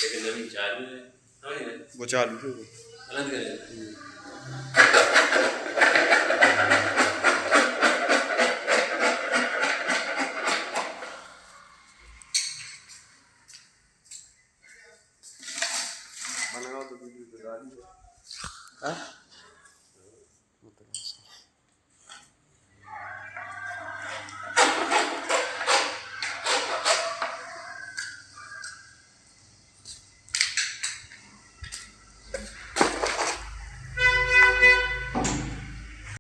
लेकिन नवीन चालू है, समझ गए? वो चालू है अलग करें। बनाओ तो वीडियो तो डाली है।